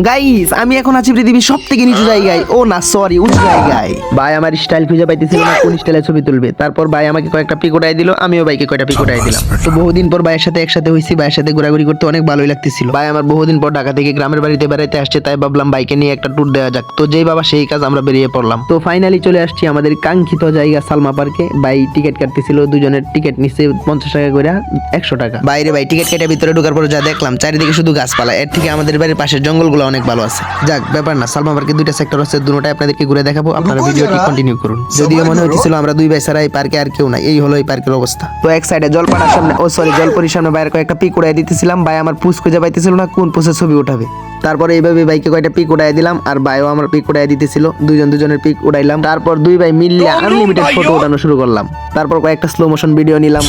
Guys আমি এখন আছি পৃথিবীর সবথেকে নিচু জায়গায়, ও না সরি উঁচু জায়গায়। ভাই আমার স্টাইল খুঁজে পাইতেছিল না কোন স্টাইলে ছবি তুলবে। তারপর ভাই আমাকে কয়েকটা পিক উঠাই দিল, আমিও ভাইকে কয়েকটা পিক উঠাই দিলাম। তো বহুদিন পর ভাইয়ের সাথে একসাথে হইছি, ভাইয়ের সাথে ঘোরাঘুরি করতে অনেক ভালোই লাগতেছিল। ভাই আমার বহুদিন পর ঢাকা থেকে গ্রামের বাড়িতে বেড়াইতে আসছে, তাই ভাবলাম বাইকে নিয়ে একটা ট্যুর দেওয়া যাক। তো যেই বাবা সেই কাজ, আমরা বেরিয়ে পড়লাম। তো ফাইনালি চলে আসছি আমাদের কাঙ্ক্ষিত জায়গা সালমা পার্কে। ভাই টিকিট কাটতেছিল, দুজনের টিকিট নিচ্ছে 50 টাকা করে, 100 টাকা। বাইরে ভাই টিকিট কেটে ভিতরে ঢোকার পর যা দেখলাম চারিদিকে শুধু গাছপালা, এর থেকে আমাদের বাড়ির পাশের জঙ্গলগুলো অনেক ভালো আছে। যাক ব্যাপার না, সালমা পার্কে দুইটা সেক্টর আছে, দুটোটাই আপনাদেরকে ঘুরে দেখাবো। আপনারা ভিডিওটি কন্টিনিউ করুন। যদিও মনে হচ্ছিল আমরা দুই ভাই ছাড়া এই পার্কে আর কেউ নাই, এই হলো এই পার্কের অবস্থা। তো এক সাইডে জলপাড়ার সামনে, ও সরি জলপরির সামনে বাইরে কয়েকটা পিক উড়াই দিতেছিলাম। ভাই আমার পুষ খুঁজে পাইতেছিল না কোন পুষে ছবি উঠাবে। তারপরে এইভাবে বাইকে কয়টা পিক উড়াই দিলাম, আর ভাইও আমার পিক উড়াই দিতেছিল, দুজনের পিক উড়াইলাম। তারপর দুই ভাই মিলিয়ে আনলিমিটেড ফটো উঠানো শুরু করলাম। তারপর কয়েকটা স্লো মোশন ভিডিও নিলাম।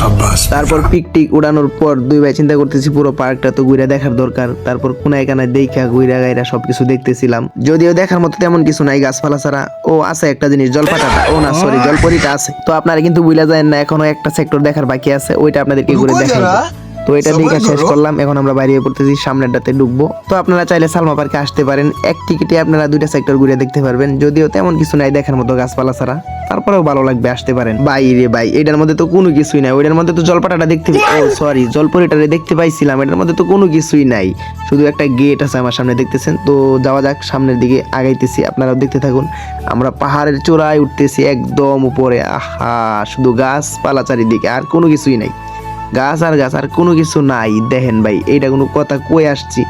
তারপর পিক টিক উড়ানোর পর দুই ভাই চিন্তা করতেছি পুরো পার্কটা তো ঘুরে দেখার দরকার। তারপর কোনায় কানায় দেখা ঘুরা গাইরা সবকিছু দেখতেছিলাম। যদিও দেখার মতো তেমন কিছু নাই গাছপালা ছাড়া। ও আছে একটা জিনিস, জলপাটাটা, ও না সরি জলপরিটা আছে। তো আপনারা কিন্তু বুঝলা যায় না, এখনো একটা সেক্টর দেখার বাকি আছে, ওইটা আপনাদেরকে ঘুরে দেখাবো। তো এটা দেখে শেষ করলাম, এখন আমরা বাইরে পড়তেছি, সামনেরটাতে ঢুকবো। তো আপনারা চাইলে সালমা পার্কে আসতে পারেন, এক টিকিটে আপনারা দুইটা সেক্টর ঘুরে দেখতে পারবেন। যদিও তেমন কিছু নাই দেখার মতো গাছপালা ছাড়া, তারপরেও ভালো লাগবে, আসতে পারেন। ভাই রে ভাই, এটার মধ্যে তো কোনো কিছুই নাই। ওইটার মধ্যে তো জলপাটাটা দেখতে, ও সরি জলপরিটারে দেখতে পাইছিলাম, এটার মধ্যে তো কোনো কিছুই নাই, শুধু একটা গেট আছে আমার সামনে দেখতেছেন। তো যাওয়া যাক, সামনের দিকে আগাইতেছি, আপনারাও দেখতে থাকুন। আমরা পাহাড়ের চূড়ায় উঠতেছি একদম উপরে, আহা শুধু গাছপালা চারিদিকে, আর কোনো কিছুই নাই, গাছ আর গাছ, আর কোনো কিছু নাই। দেখেন ভাই, এইটা কোনো কথা কই আসছি,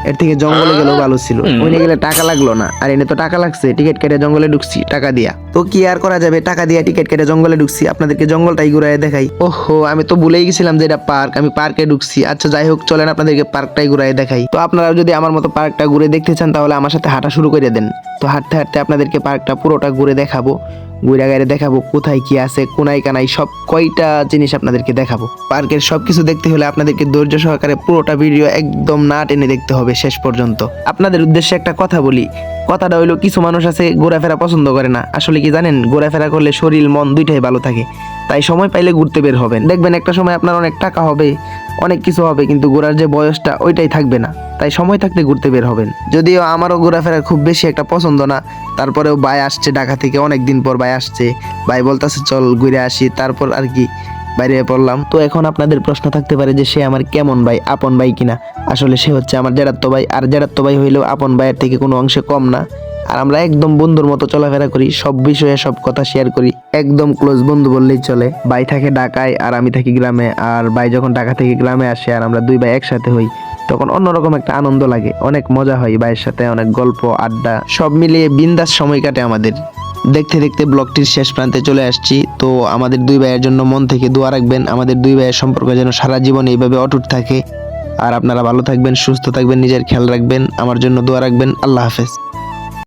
এর থেকে জঙ্গলে গেলেও ভালো ছিল। ওইনে গেলে টাকা লাগলো না, আর এনে তো টাকা লাগছে, টিকিট কেটে জঙ্গলে ঢুকছি টাকা দিয়া। তো কি আর করা যাবে, টাকা দিয়া টিকিট কেটে জঙ্গলে ঢুকছি, আপনাদেরকে জঙ্গলটাই ঘুরাই দেখাই। ওহো আমি তো ভুলেই গেছিলাম যে এটা পার্ক, আমি পার্কে ঢুকছি। আচ্ছা যাই হোক, চলেন আপনাদেরকে পার্কটাই ঘুরাই দেখাই। তো আপনারা যদি আমার মতো পার্কটা ঘুরে দেখতে চান, তাহলে আমার সাথে হাঁটা শুরু করে দেন। তো হাঁটতে হাঁটতে আপনাদেরকে পার্কটা পুরোটা ঘুরে দেখাবো, ঘুরে গাইরে দেখাবো কোথায় কি আছে, কোনায় কানাই সব কয়টা জিনিস আপনাদেরকে দেখাবো। পার্কের সবকিছু দেখতে হলে আপনাদেরকে ধৈর্য সহকারে পুরোটা ভিডিও একদম না টেনে দেখতে হবে শেষ পর্যন্ত। আপনাদের উদ্দেশ্যে একটা কথা বলি, কথাটা হইলো কিছু মানুষ আছে ঘোরাফেরা পছন্দ করে না। আসলে কি জানেন, ঘোরাফেরা করলে শরীর মন দুইটাই ভালো থাকে। তাই সময় পাইলে ঘুরতে বের হবেন, দেখবেন একটা সময় আপনার অনেক টাকা হবে, অনেক কিছু হবে, কিন্তু ঘোরার যে বয়সটা ওইটাই থাকবে না। তাই সময় থাকতে ঘুরতে বের হবেন। যদিও আমারও ঘোরাফেরা খুব বেশি একটা পছন্দ না, তারপরেও ভাই আসছে ঢাকা থেকে, অনেক দিন পর ভাই আসছে, ভাই বলতেছে চল ঘুরে আসি, তারপর আর কি বাইরে পড়লাম। তো এখন আপনাদের প্রশ্ন থাকতে পারে যে সে আমার কেমন ভাই, আপন ভাই কিনা। আসলে সে হচ্ছে আমার জেঠাতো ভাই, আর জেঠাতো ভাই হইলেও আপন ভাইয়ের থেকে কোনো অংশে কম না। আর আমরা একদম বন্ধুর মতো চলাফেরা করি, সব বিষয়ে সব কথা শেয়ার করি, একদম ক্লোজ বন্ধু বললেই চলে। ভাই থাকে ঢাকায় আর আমি থাকি গ্রামে, আর ভাই যখন ঢাকা থেকে গ্রামে আসে আর আমরা দুই ভাই একসাথে হই, তখন অন্যরকম একটা আনন্দ লাগে, অনেক মজা হয় ভাইয়ের সাথে, অনেক গল্প আড্ডা সব মিলিয়ে বিন্দাস সময় কাটে আমাদের। দেখতে দেখতে ব্লগটির শেষ প্রান্তে চলে আসছি। তো আমাদের দুই ভাইয়ের জন্য মন থেকে দোয়া রাখবেন, আমাদের দুই ভাইয়ের সম্পর্ক যেন সারা জীবন এইভাবে অটুট থাকে। আর আপনারা ভালো থাকবেন, সুস্থ থাকবেন, নিজের খেয়াল রাখবেন, আমার জন্য দোয়া রাখবেন। আল্লাহ হাফেজ।